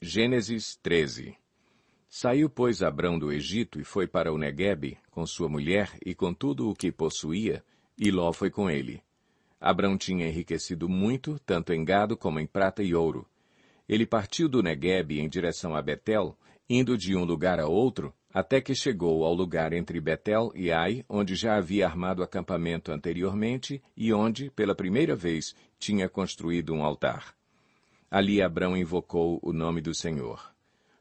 Gênesis 13. Saiu, pois, Abrão do Egito e foi para o Neguebe, com sua mulher e com tudo o que possuía, e Ló foi com ele. Abrão tinha enriquecido muito, tanto em gado como em prata e ouro. Ele partiu do Neguebe em direção a Betel, indo de um lugar a outro, até que chegou ao lugar entre Betel e Ai, onde já havia armado acampamento anteriormente e onde, pela primeira vez, tinha construído um altar. Ali Abrão invocou o nome do Senhor.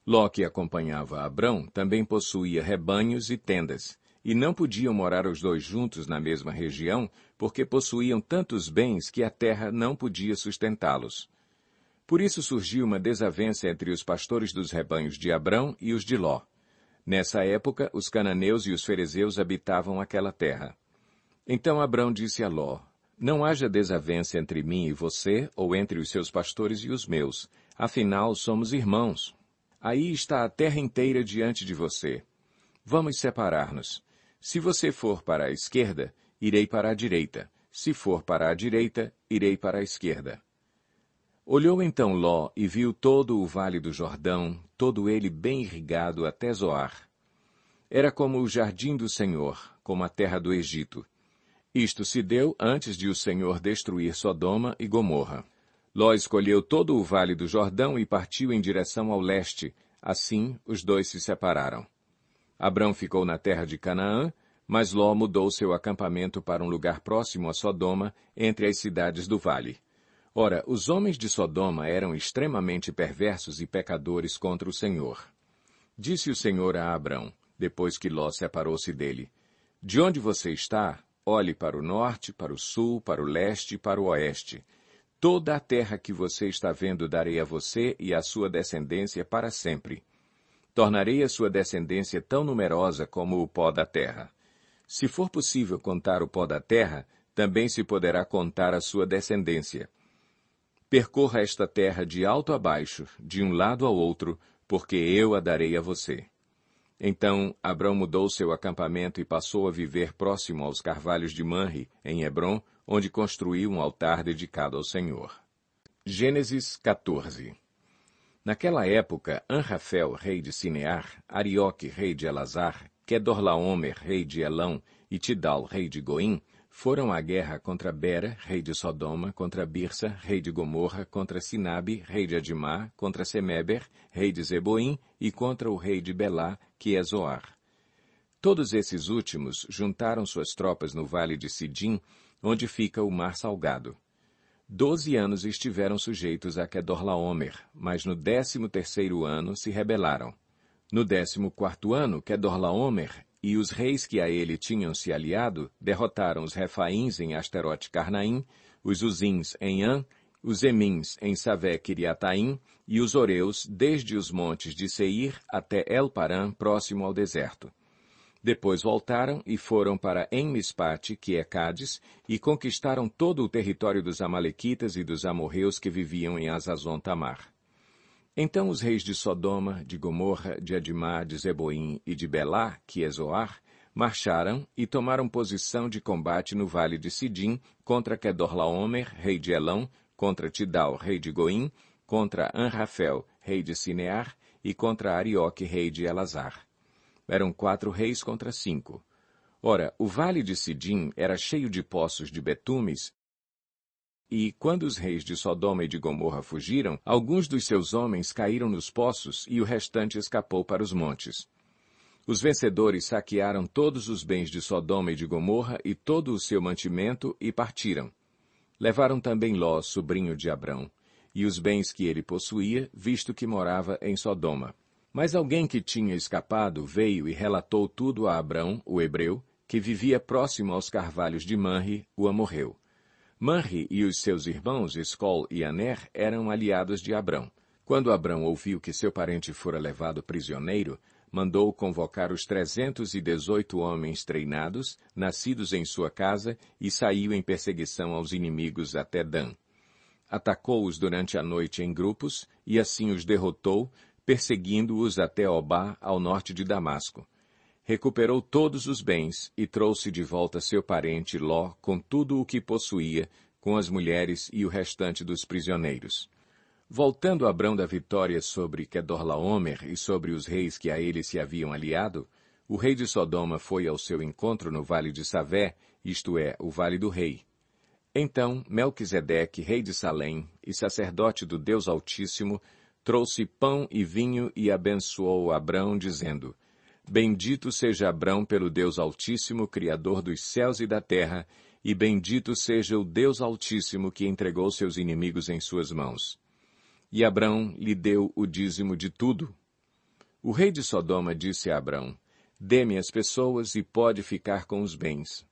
Ló, que acompanhava Abrão, também possuía rebanhos e tendas, e não podiam morar os dois juntos na mesma região, porque possuíam tantos bens que a terra não podia sustentá-los. Por isso surgiu uma desavença entre os pastores dos rebanhos de Abrão e os de Ló. Nessa época, os cananeus e os ferezeus habitavam aquela terra. Então Abrão disse a Ló: Não haja desavença entre mim e você, ou entre os seus pastores e os meus. Afinal, somos irmãos. Aí está a terra inteira diante de você. Vamos separar-nos. Se você for para a esquerda, irei para a direita. Se for para a direita, irei para a esquerda. Olhou então Ló e viu todo o vale do Jordão, todo ele bem irrigado até Zoar. Era como o jardim do Senhor, como a terra do Egito. Isto se deu antes de o Senhor destruir Sodoma e Gomorra. Ló escolheu todo o vale do Jordão e partiu em direção ao leste. Assim, os dois se separaram. Abrão ficou na terra de Canaã, mas Ló mudou seu acampamento para um lugar próximo a Sodoma, entre as cidades do vale. Ora, os homens de Sodoma eram extremamente perversos e pecadores contra o Senhor. Disse o Senhor a Abrão, depois que Ló separou-se dele: De onde você está? Olhe para o norte, para o sul, para o leste e para o oeste. Toda a terra que você está vendo darei a você e à sua descendência para sempre. Tornarei a sua descendência tão numerosa como o pó da terra. Se for possível contar o pó da terra, também se poderá contar a sua descendência. Percorra esta terra de alto a baixo, de um lado ao outro, porque eu a darei a você. Então Abrão mudou seu acampamento e passou a viver próximo aos carvalhos de Manre, em Hebrom, onde construiu um altar dedicado ao Senhor. Gênesis 14. Naquela época, Anrafel, rei de Sinear, Arioque, rei de Elazar, Quedorlaomer, rei de Elão, e Tidal, rei de Goim, foram à guerra contra Bera, rei de Sodoma, contra Birsa, rei de Gomorra, contra Sinabe, rei de Adimá, contra Semeber, rei de Zeboim, e contra o rei de Belá, que é Zoar. Todos esses últimos juntaram suas tropas no vale de Sidim, onde fica o Mar Salgado. 12 anos estiveram sujeitos a Quedorlaomer, mas no 13º ano se rebelaram. No 14º ano, Quedorlaomer e os reis que a ele tinham se aliado derrotaram os Refaíns em Asterote-Carnaim, os Uzins em An, os Emins em Savé-Quiriataim e os Oreus desde os montes de Seir até El-Parã, próximo ao deserto. Depois voltaram e foram para En-Mispate, que é Cádiz, e conquistaram todo o território dos Amalequitas e dos amorreus que viviam em Azazon-Tamar. Então os reis de Sodoma, de Gomorra, de Adimá, de Zeboim e de Belá, que é Zoar, marcharam e tomaram posição de combate no vale de Sidim contra Quedorlaomer, rei de Elão, contra Tidal, rei de Goim, contra Anrafel, rei de Sinear, e contra Arioque, rei de Elazar. Eram 4 reis contra 5. Ora, o vale de Sidim era cheio de poços de betumes, e, quando os reis de Sodoma e de Gomorra fugiram, alguns dos seus homens caíram nos poços e o restante escapou para os montes. Os vencedores saquearam todos os bens de Sodoma e de Gomorra e todo o seu mantimento e partiram. Levaram também Ló, sobrinho de Abrão, e os bens que ele possuía, visto que morava em Sodoma. Mas alguém que tinha escapado veio e relatou tudo a Abrão, o hebreu, que vivia próximo aos carvalhos de Manre, o amorreu. Manre e os seus irmãos, Escol e Aner, eram aliados de Abrão. Quando Abrão ouviu que seu parente fora levado prisioneiro, mandou convocar os 318 homens treinados, nascidos em sua casa, e saiu em perseguição aos inimigos até Dan. Atacou-os durante a noite em grupos, e assim os derrotou, perseguindo-os até Obá, ao norte de Damasco. Recuperou todos os bens e trouxe de volta seu parente Ló com tudo o que possuía, com as mulheres e o restante dos prisioneiros. Voltando Abrão da vitória sobre Quedorlaomer e sobre os reis que a ele se haviam aliado, o rei de Sodoma foi ao seu encontro no vale de Savé, isto é, o vale do rei. Então Melquisedeque, rei de Salém e sacerdote do Deus Altíssimo, trouxe pão e vinho e abençoou Abrão, dizendo: Bendito seja Abrão pelo Deus Altíssimo, Criador dos céus e da terra, e bendito seja o Deus Altíssimo que entregou seus inimigos em suas mãos. E Abrão lhe deu o dízimo de tudo. O rei de Sodoma disse a Abrão: Dê-me as pessoas e pode ficar com os bens.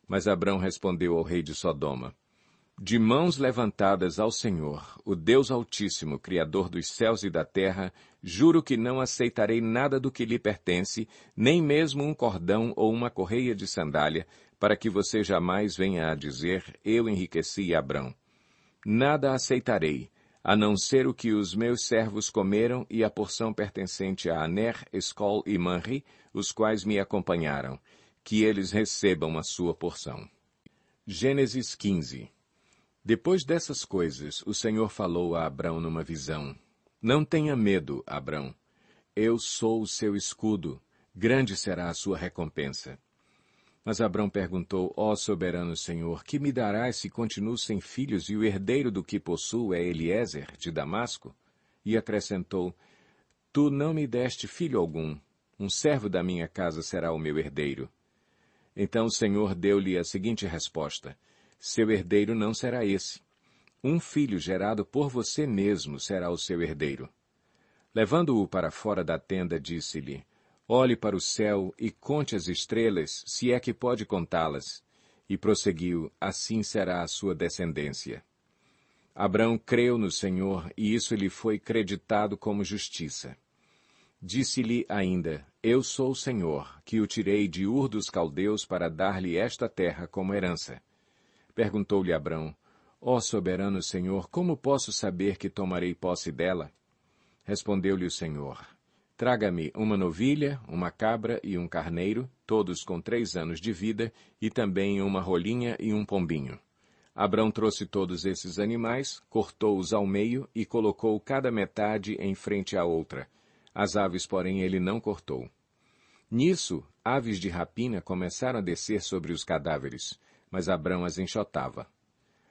Mas Abrão respondeu ao rei de Sodoma: De mãos levantadas ao Senhor, o Deus Altíssimo, Criador dos céus e da terra, juro que não aceitarei nada do que lhe pertence, nem mesmo um cordão ou uma correia de sandália, para que você jamais venha a dizer: Eu enriqueci Abrão. Nada aceitarei, a não ser o que os meus servos comeram e a porção pertencente a Aner, Escol e Manri, os quais me acompanharam, que eles recebam a sua porção. Gênesis 15. Depois dessas coisas, o Senhor falou a Abrão numa visão: Não tenha medo, Abrão. Eu sou o seu escudo. Grande será a sua recompensa. Mas Abrão perguntou: Ó soberano Senhor, que me darás se continuo sem filhos e o herdeiro do que possuo é Eliezer, de Damasco? E acrescentou: Tu não me deste filho algum. Um servo da minha casa será o meu herdeiro. Então o Senhor deu-lhe a seguinte resposta: Seu herdeiro não será esse. Um filho gerado por você mesmo será o seu herdeiro. Levando-o para fora da tenda, disse-lhe: Olhe para o céu e conte as estrelas, se é que pode contá-las. E prosseguiu: Assim será a sua descendência. Abrão creu no Senhor, e isso lhe foi creditado como justiça. Disse-lhe ainda: Eu sou o Senhor, que o tirei de Ur dos Caldeus para dar-lhe esta terra como herança. Perguntou-lhe Abrão: Ó soberano Senhor, como posso saber que tomarei posse dela? Respondeu-lhe o Senhor: Traga-me uma novilha, uma cabra e um carneiro, todos com 3 anos de vida, e também uma rolinha e um pombinho. Abrão trouxe todos esses animais, cortou-os ao meio e colocou cada metade em frente à outra. As aves, porém, ele não cortou. Nisso, aves de rapina começaram a descer sobre os cadáveres, mas Abrão as enxotava.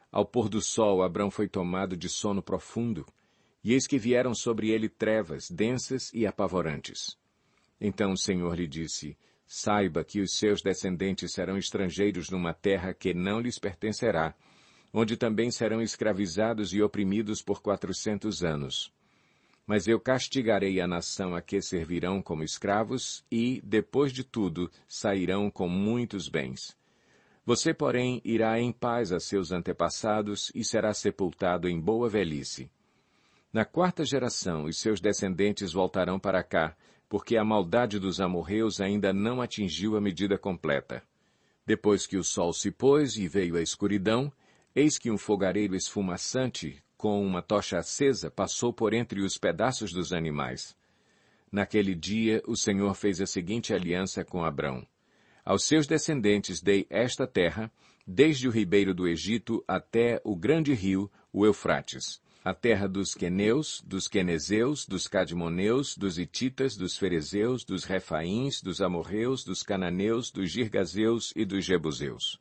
Ao pôr do sol, Abrão foi tomado de sono profundo, e eis que vieram sobre ele trevas densas e apavorantes. Então o Senhor lhe disse: Saiba que os seus descendentes serão estrangeiros numa terra que não lhes pertencerá, onde também serão escravizados e oprimidos por 400 anos. Mas eu castigarei a nação a que servirão como escravos e, depois de tudo, sairão com muitos bens. Você, porém, irá em paz a seus antepassados e será sepultado em boa velhice. Na 4ª geração, os seus descendentes voltarão para cá, porque a maldade dos amorreus ainda não atingiu a medida completa. Depois que o sol se pôs e veio a escuridão, eis que um fogareiro esfumaçante, com uma tocha acesa, passou por entre os pedaços dos animais. Naquele dia, o Senhor fez a seguinte aliança com Abrão: Aos seus descendentes dei esta terra, desde o ribeiro do Egito até o grande rio, o Eufrates, a terra dos queneus, dos quenezeus, dos cadmoneus, dos hititas, dos ferezeus, dos refaíns, dos amorreus, dos cananeus, dos girgazeus e dos jebuseus.